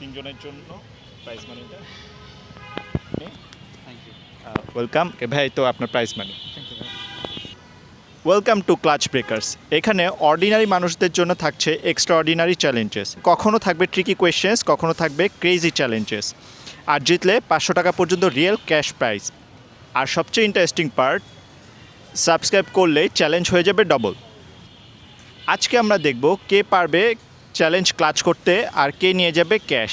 তিনজনের জন্য প্রাইজ মানিটা। Thank you. ওয়েলকাম ভাই, তো আপনার prize money. Thank you. Welcome to clutch breakers. এখানে অর্ডিনারি মানুষদের জন্য থাকছে এক্সট্রা অর্ডিনারি চ্যালেঞ্জেস, কখনো থাকবে ট্রিকি কোয়েশ্চেন্স, কখনো থাকবে ক্রেজি চ্যালেঞ্জেস। আর জিতলে 500 টাকা পর্যন্ত রিয়েল ক্যাশ প্রাইজ। আর সবচেয়ে ইন্টারেস্টিং পার্ট, সাবস্ক্রাইব করলে চ্যালেঞ্জ হয়ে যাবে ডবল। আজকে আমরা দেখব কে পারবে চ্যালেঞ্জ ক্লাচ করতে আর কে নিয়ে যাবে cash.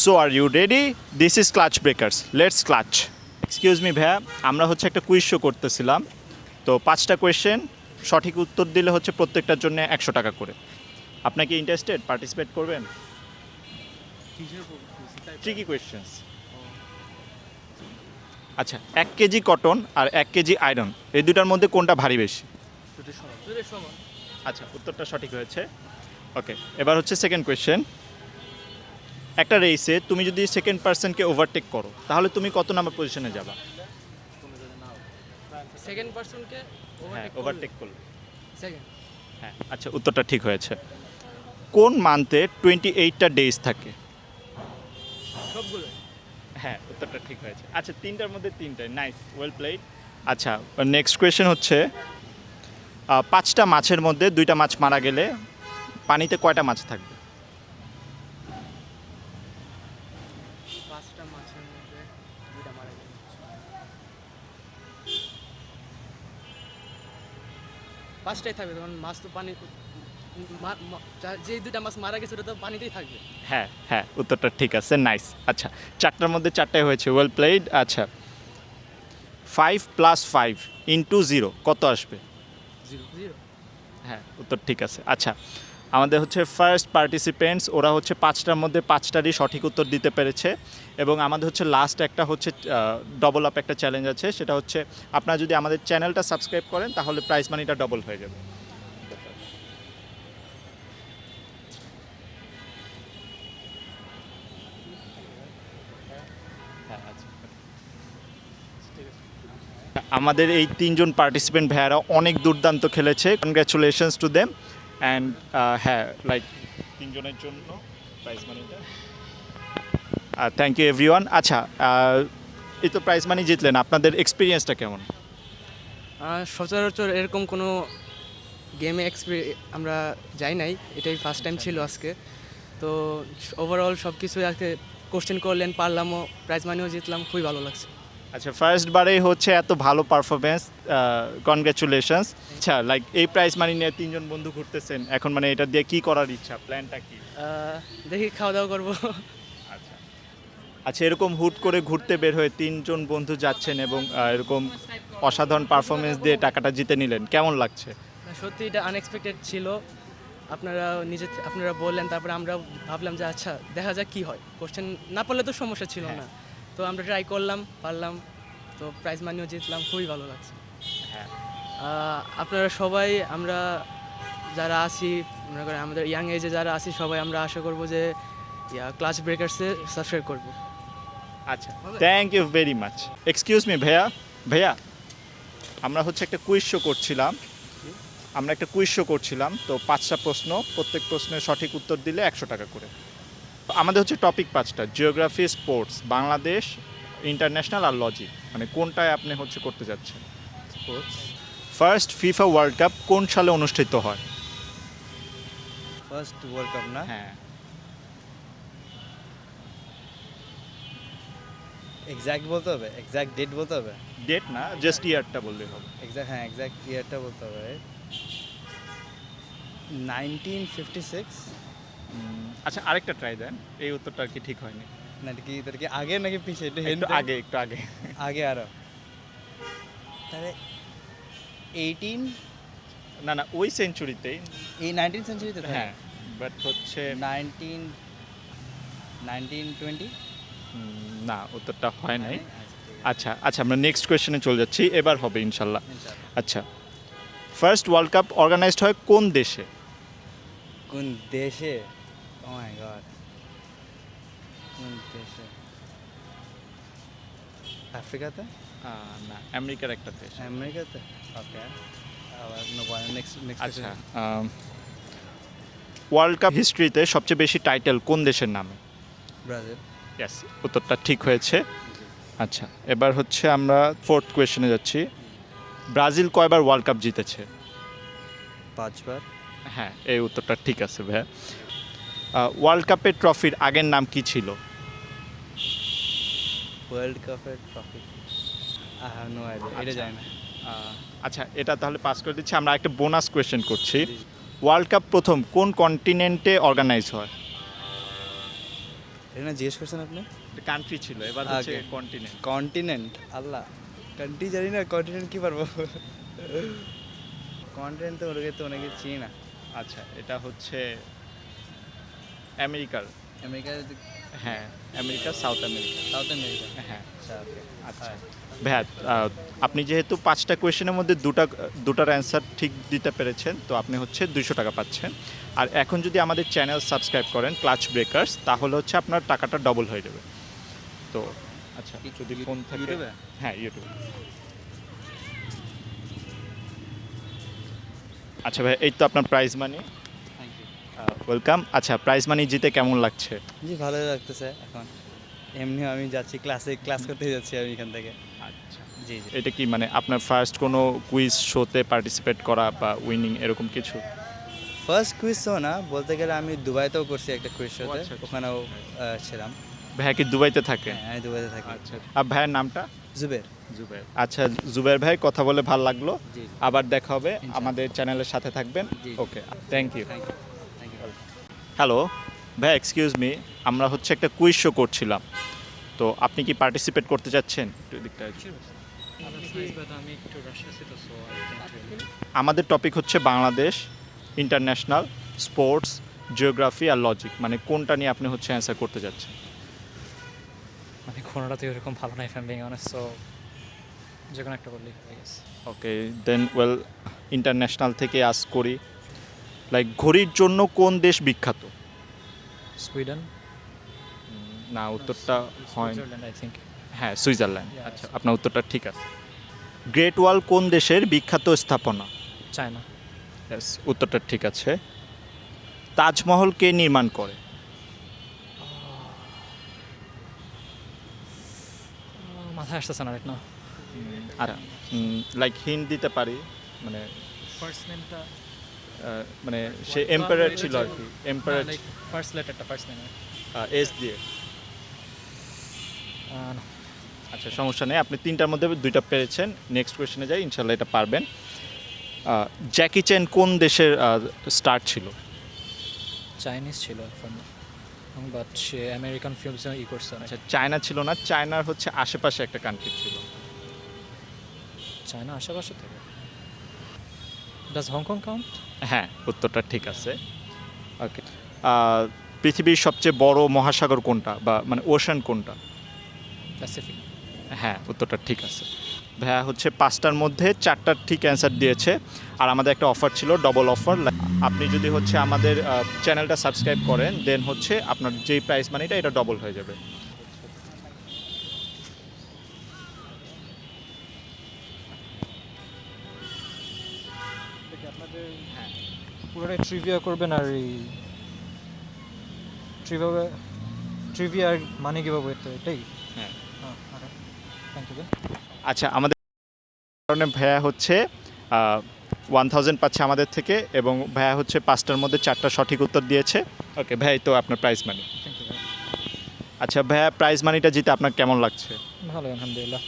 So are you ready? This is Clutch Breakers, let's clutch. Excuse me ভাইয়া, আমরা হচ্ছে একটা কুইজ শো করতেছিলাম, তো 5টা কোয়েশ্চেন সঠিক উত্তর দিলে হচ্ছে প্রত্যেকটার জন্য 100 টাকা করে। আপনাকে ইন্টারেস্টেড পার্টিসিপেট করবেন? Tricky questions. আচ্ছা, 1 কেজি কটন আর 1 কেজি আয়রন, এই দুটার মধ্যে কোনটা ভারী বেশি? আচ্ছা, উত্তরটা সঠিক হয়েছে। ওকে, এবার হচ্ছে সেকেন্ড কোয়েশ্চেন। একটা রেসে তুমি যদি সেকেন্ড পার্সনকে ওভারটেক করো, তাহলে তুমি কত নাম্বার পজিশনে যাবা? সেকেন্ড পারসনকে হ্যাঁ, ওভারটেক করলে। সেকেন্ড। হ্যাঁ, আচ্ছা, উত্তরটা ঠিক হয়েছে। কোন মান্থে 28টা ডেজ থাকে? সবগুলো। হ্যাঁ, উত্তরটা ঠিক হয়েছে। আচ্ছা, তিনটার মধ্যে তিনটাই, নাইস, ওয়েল প্লেড। আচ্ছা, নেক্সট কোয়েশ্চেন হচ্ছে 5টা মাছের মধ্যে 2টা মাছ মারা গেলে পানিতে কয়টা মাছ থাকবে? 5টা মাছের মধ্যে 2টা মারা গেছে। 5টাই থাকবে, তখন মাছ তো পানি যে 2টা মাছ মারা গেছে ওটা তো পানিতেই থাকবে। হ্যাঁ হ্যাঁ, উত্তরটা ঠিক আছে, নাইস। আচ্ছা, 4টার মধ্যে 4টাই হয়েছে, ওয়েল প্লেড। আচ্ছা, 5 + 5 × 0 কত আসবে? 0। হ্যাঁ, উত্তর ঠিক আছে। আচ্ছা, আমাদের হচ্ছে ফার্স্ট পার্টিসিপেন্টস, ওরা হচ্ছে 5টার মধ্যে 5টারই সঠিক উত্তর দিতে পেরেছে। এবং আমাদের হচ্ছে লাস্ট একটা হচ্ছে ডবল আপ একটা চ্যালেঞ্জ আছে, সেটা হচ্ছে আপনারা যদি আমাদের চ্যানেলটা সাবস্ক্রাইব করেন তাহলে প্রাইজ মানিটা ডবল হয়ে যাবে। হ্যাঁ, আচ্ছা, আমাদের এই 3জন পার্টিসিপেন্ট ভাইয়ারা অনেক দুর্দান্ত খেলেছে, কনগ্র্যাচুলেশনস টু দেম। অ্যান্ড হ্যাঁ, লাইক 3জনের জন্য প্রাইজ মানিটা। Thank you everyone. আচ্ছা, এই তো প্রাইজ মানি জিতলেন, আপনাদের এক্সপিরিয়েন্সটা কেমন? সচরাচর এরকম কোনো গেমে আমরা যাই নাই, এটাই ফার্স্ট টাইম ছিল আজকে। তো ওভারঅল সব কিছুই আজকে কোশ্চেন করলেন, পারলামও, প্রাইজ মানিও জিতলাম, খুবই ভালো লাগছে। আচ্ছা, ফার্স্টবারেই হচ্ছে এত ভালো পারফরমেন্স, কনগ্র্যাচুলেশনস। আচ্ছা, লাইক এই প্রাইজ মানি নিয়ে 3জন বন্ধু ঘুরতেছেন, এখন মানে এটা দিয়ে কি করার ইচ্ছা, প্ল্যানটা কি? দেখি খাওয়া দাওয়া করবো। আচ্ছা আচ্ছা, এরকম হুট করে ঘুরতে বের হয়ে 3জন বন্ধু যাচ্ছেন এবং এরকম অসাধারণ পারফরমেন্স দিয়ে টাকাটা জিতে নিলেন, কেমন লাগছে? সত্যি এটা আনএক্সপেক্টেড ছিল। আপনারা বললেন, তারপরে আমরা ভাবলাম যে আচ্ছা দেখা যাক কী হয়, কোশ্চেন না পড়লে তো সমস্যা ছিল না। তো আমরা ট্রাই করলাম, পারলাম, তো প্রাইজ মানিও জিতলাম, খুবই ভালো লাগছে। হ্যাঁ, আপনারা সবাই, আমরা যারা আছি, মনে করেন আমাদের ইয়াং এজে যারা আছি, সবাই আমরা আশা করব যে ক্লাচ ব্রেকার্সে সাবস্ক্রাইব করব। আচ্ছা, thank you very much. Excuse me ভাইয়া, ভাইয়া আমরা হচ্ছে একটা কুইজ শো করছিলাম, তো 5টা প্রশ্ন, প্রত্যেক প্রশ্নের সঠিক উত্তর দিলে 100 টাকা করে। আমাদের হচ্ছে টপিক 5টা, জিওগ্রাফি, স্পোর্টস, বাংলাদেশ, ইন্টারন্যাশনাল আর লজিক, মানে কোনটায় আপনি হচ্ছে করতে যাচ্ছেন? Sports. First FIFA world cup কোন সালে অনুষ্ঠিত হয়? ফার্স্ট ওয়ার্ল্ড কাপ না? হ্যাঁ, এক্স্যাক্ট বলতে হবে, এক্স্যাক্ট ডেট বলতে হবে? ডেট না, জাস্ট ইয়ারটা বললেই হবে। এক্স্যাক্ট, হ্যাঁ এক্স্যাক্ট ইয়ারটা বলতে হবে। 1956। আচ্ছা, আরেকটা ট্রাই দেন, এই উত্তরটা আর কি ঠিক হয়নি। নাকি আগে নাকি পিছিয়ে? একটু একটু আগে, একটু আগে। আগে আরো, তাহলে 18, না না, ওই সেঞ্চুরিতেই। এই 19th সেঞ্চুরিতে? হ্যাঁ, বাট হচ্ছে 1920। না, উত্তরটা হয় নাই। আচ্ছা আচ্ছা, আমরা নেক্সট কোয়েশ্চেনে চলে যাচ্ছি, এবার হবে ইনশাল্লাহ। আচ্ছা, ফার্স্ট ওয়ার্ল্ড কাপ অর্গানাইজড হয় কোন দেশে? কোন দেশে? ও মাই গড, কোন দেশে? আফ্রিকাতে? না, আমেরিকার একটা দেশ। আমেরিকাতে? ওকে, আবার নেক্সট আচ্ছা, ওয়ার্ল্ড কাপ হিস্ট্রিতে সবচেয়ে বেশি টাইটেল কোন দেশের নামে? ব্রাজিল। ইয়েস, উত্তরটা ঠিক হয়েছে। আচ্ছা, এবার হচ্ছে আমরা ফোর্থ কোয়েশ্চেনে যাচ্ছি। ব্রাজিল কয়বার ওয়ার্ল্ড কাপ জিতেছে? 5 বার। হ্যাঁ, এই উত্তরটা ঠিক আছে ভাইয়া। ওয়ার্ল্ড কাপের ট্রফির আগের নাম কি ছিল? ওয়ার্ল্ড কাপের trophy I have no idea, এটা জানি না। আচ্ছা, এটা তাহলে পাস করে দিচ্ছি। আমরা একটা বোনাস কোয়েশ্চেন করছি। জি। ওয়ার্ল্ড কাপ প্রথম কোন কন্টিনেন্টে অর্গানাইজ হয়? এটা না জিজ্ঞেস করছেন আপনি? কান্ট্রি ছিল, এবার হচ্ছে Okay. কন্টিনেন্ট। কন্টিনেন্ট, আল্লাহ, কান্ট্রি জানি না, কন্টিনেন্ট কি পারবো। কন্টিনেন্ট তো ওরকে তো অনেকে চিনি না। আচ্ছা, এটা হচ্ছে আমেরিকার। আমেরিকার, হ্যাঁ, America, south America. South America. হ্যাঁ। আচ্ছা, ওকে। আচ্ছা ভাইয়া, আপনি যেহেতু 5টা কোয়েশ্চেনের মধ্যে দুটার অ্যান্সার ঠিক দিতে পেরেছেন, তো আপনি হচ্ছে 200 টাকা পাচ্ছেন। আর এখন যদি আমাদের চ্যানেল সাবস্ক্রাইব করেন ক্লাচ ব্রেকার্স, তাহলে হচ্ছে আপনার টাকাটা ডবল হয়ে যাবে। তো আচ্ছা, যদি ফোন থাকে। ইউটিউবে? হ্যাঁ, ইউটিউবে। আচ্ছা ভাই, এই তো আপনার prize money. Thank you. Welcome. আচ্ছা, প্রাইজ মানি জিতে কেমন লাগছে? জি, ভালোই লাগতেছে এখন। এমনিও আমি যাচ্ছি ক্লাস করতে যাচ্ছি আমি এখান থেকে। আচ্ছা, জি জি। এটা কি মানে আপনার ফার্স্ট কোনো কুইজ শোতে পার্টিসিপেট করা বা উইনিং এরকম কিছু? ফার্স্ট কুইজ শো না, বলতে গেলে আমি দুবাইতেও করছি একটা কুইজ শোতে, আচ্ছা, আচ্ছা। ওখানেও ছিলাম। ভাইয়া কি দুবাইতে থাকে? হ্যাঁ, আমি দুবাইতে থাকি। আচ্ছা, আর ভাইয়ের নামটা? জুবের। জুবের। আচ্ছা জুবের ভাই, কথা বলে ভালো লাগলো। জি। আবার দেখা হবে, ইনশাআল্লাহ। আমাদের চ্যানেলের সাথে থাকবেন। জি। Okay, thank you. Thank you. Thank you. Hello ভাই, এক্সকিউজ মি, আমরা হচ্ছে একটা কুইজ শো করছিলাম, তো আপনি কি পার্টিসিপেট করতে চাচ্ছেন? একটু এদিকটা আসুন। আমাদের টপিক হচ্ছে বাংলাদেশ, ইন্টারন্যাশনাল, স্পোর্টস, জিওগ্রাফি আর লজিক, মানে কোনটা নিয়ে আপনি হচ্ছে অ্যান্সার করতে যাচ্ছেন? মানে কোনোটাতে ওরকম ভালো নাই, ফ্যাম বিং অনেস্ট, সো যে কোনো একটা বললেই হবে, গেস। ওকে, দেন ওয়েল, ইন্টারন্যাশনাল থেকে আস করি, লাইক ঘড়ির জন্য কোন দেশ বিখ্যাত? সুইডেন, না, উত্তরটা হয় সুইজারল্যান্ড, আই থিঙ্ক। হ্যাঁ, সুইজারল্যান্ড। Yeah, আচ্ছা, আপনার উত্তরটা ঠিক আছে। গ্রেট ওয়াল কোন দেশের বিখ্যাত স্থাপনা? চায়না। Yes, উত্তরটা ঠিক আছে। তাজমহল কে নির্মাণ করে? মাথায় আসতেছে না রাইট না। আচ্ছা, লাইক হিন্ট দিতে পারি, মানে ফার্স্ট নেমটা মানে সে এম্পায়ার ছিল আর কি, এম্পায়ার লাইক ফার্স্ট লেটারটা, ফার্স্ট নেম। এস দিয়ে। আচ্ছা, সমস্যা নেই, আপনি 3টার মধ্যে 2টা পেরেছেন। নেক্সট কোয়েশ্চেনে যাই, ইনশাল্লাহ এটা পারবেন। জ্যাকি চ্যান কোন দেশের স্টার ছিল? চাইনিজ ছিল এখন, বাট সে আমেরিকান ফিল্মস ই করছে না। আচ্ছা, চায়না ছিল না, চায়নার হচ্ছে আশেপাশে একটা কান্ট্রি ছিল। চায়না আশেপাশে থেকে। Does Hong Kong count? হ্যাঁ, উত্তরটা ঠিক আছে। ওকে, পৃথিবীর সবচেয়ে বড় মহাসাগর কোনটা, বা মানে ওশান কোনটা? প্যাসিফিক। হ্যাঁ, উত্তরটা ঠিক আছে। ভাইয়া হচ্ছে 5টার মধ্যে 4টার ঠিক অ্যান্সার দিয়েছে। আর আমাদের একটা অফার ছিল, ডবল অফার। আপনি যদি হচ্ছে আমাদের চ্যানেলটা সাবস্ক্রাইব করেন, দেন হচ্ছে আপনার যেই প্রাইস মানিটা এটা ডবল হয়ে যাবে। পুরোটাই ট্রিভিয়া করবেন, আর এই ট্রিভিয়ার মানে কীভাবে তো এটাই। হ্যাঁ। Thank you. আচ্ছা, আমাদের কারণে ভাইয়া হচ্ছে 1000 পাচ্ছে আমাদের থেকে, এবং ভাইয়া হচ্ছে 5টার মধ্যে 4টা সঠিক উত্তর দিয়েছে। ওকে ভাই, তো আপনার প্রাইস মানি। Thank you. আচ্ছা ভাইয়া, প্রাইজ মানিটা জিতে আপনার কেমন লাগছে? ভালো, আলহামদুলিল্লাহ।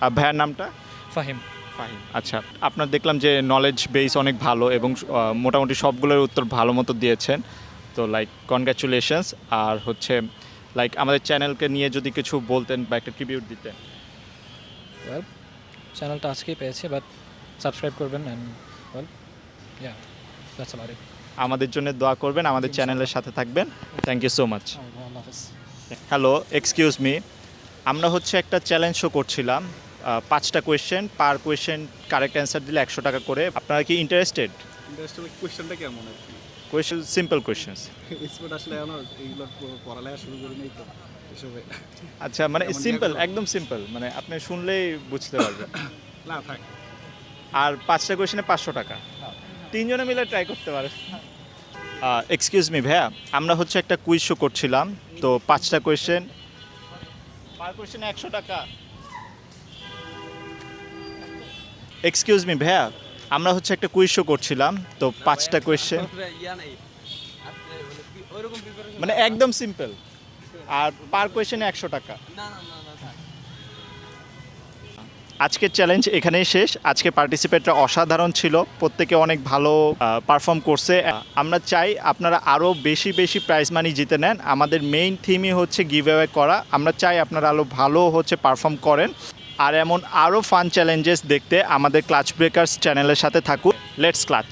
আর ভাইয়ার নামটা? ফাহিম। ফাহিম। আচ্ছা, আপনার দেখলাম যে নলেজ বেস অনেক ভালো, এবং মোটামুটি সবগুলোর উত্তর ভালো মতো দিয়েছেন, তো লাইক কনগ্রাচুলেশনস। আর হচ্ছে লাইক আমাদের চ্যানেলকে নিয়ে যদি কিছু বলতেন বা একটা ট্রিবিউট দিতেন। ওয়েল, চ্যানেলটা আজকেই পেয়েছি, বাট সাবস্ক্রাইব করবেন and well, yeah, that's about it. আমাদের জন্য দোয়া করবেন, আমাদের চ্যানেলের সাথে থাকবেন। Thank you so much. আল্লাহ হাফেজ। হ্যালো, এক্সকিউজ মি, আমরা হচ্ছে একটা চ্যালেঞ্জ শো করছিলাম। 5টা কোয়েশ্চেন, পার কোয়েশ্চেন কারেক্ট অ্যান্সার দিলে 100 টাকা করে। আপনারা কি ইন্টারেস্টেড? কোয়েশ্চেনটা কেমন আর কি? Question simple questions. স্পোর্ট আসলে এখন এইগুলো পড়ালেখা শুরু করি নাই তো এসবে। আচ্ছা, মানে কেমন সিম্পল, লাগলো? একদম সিম্পল, মানে আপনি শুনলেই বুঝতে পারবেন। না থাক। আর 5টা কোয়েশ্চেনে 500 টাকা, 3 জনে মিলে ট্রাই করতে পারে। এক্সকিউজ মি ভাইয়া, আমরা হচ্ছে একটা কুইজ শো করছিলাম, তো 5টা কোয়েশ্চেন, পার কোয়েশ্চেন 100 টাকা। এক্সকিউজ মি ভাইয়া, আমরা হচ্ছে একটা কুইজ শো করছিলাম, তো 5টা কোয়েশ্চেন, মানে একদম সিম্পল, আর পার কোয়েশ্চেনে 100 টাকা। আজকের চ্যালেঞ্জ এখানেই শেষ। আজকে পার্টিসিপেটরা অসাধারণ ছিল, প্রত্যেকে অনেক ভালো পারফর্ম করছে। আমরা চাই আপনারা আরও বেশি বেশি প্রাইজ মানি জিতে নেন। আমাদের মেইন থিমই হচ্ছে গিভ অ্যাওয়ে করা। আমরা চাই আপনারা আরও ভালো হচ্ছে পারফর্ম করেন, আর এমন আরও ফান চ্যালেঞ্জেস দেখতে আমাদের ক্লাচ ব্রেকার্স চ্যানেলের সাথে থাকুন। Let's clutch.